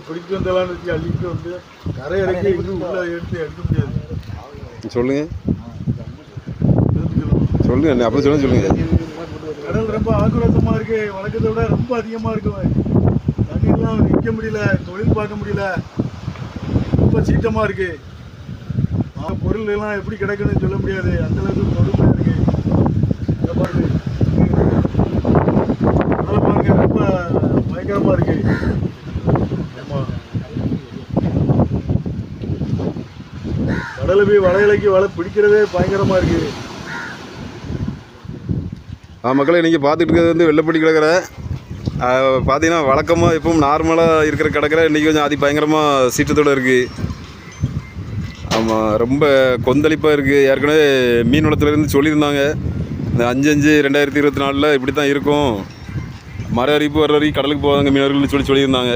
பிடிக்க வந்தாலும் வச்சு அள்ளிட்டு வந்து கரை இறக்கி உள்ள எடுக்க முடியாது. சொல்லுங்க சொல்லுங்க அப்படி சொல்லுங்க. கடல் ரொம்ப ஆக்ரோஷமா இருக்கு, வழக்கத்தை விட ரொம்ப அதிகமா இருக்கும். தண்ணியெல்லாம் நிற்க முடியல, தொழில் பார்க்க முடியல, ரொம்ப சீட்டமா இருக்கு. பொருள் எல்லாம் எப்படி கிடைக்குன்னு சொல்ல முடியாது, அந்த அளவுக்கு கொடுமை இருக்கு. பாருங்க ரொம்ப பயங்கரமா இருக்கு. கடலை போய் வலையிலைக்கு வலை பிடிக்கிறதே பயங்கரமா இருக்கு. மக்களை இன்றைக்கி பார்த்துட்டு இருக்கிறது வந்து வெள்ளைப்பட்டி கிடக்கிற பார்த்தீங்கன்னா வழக்கமாக எப்பவும் நார்மலாக இருக்கிற கிடக்கிற இன்றைக்கி கொஞ்சம் அதி பயங்கரமாக சீற்றத்தோடு இருக்குது. ஆமாம், ரொம்ப கொந்தளிப்பாக இருக்குது. ஏற்கனவே மீன் வளத்துலேருந்து சொல்லியிருந்தாங்க இந்த 5/5/2024 இப்படி தான் இருக்கும், மர அரிப்பு வர்ற வரைக்கும் கடலுக்கு போவாங்க மீனவர்கள்னு சொல்லியிருந்தாங்க.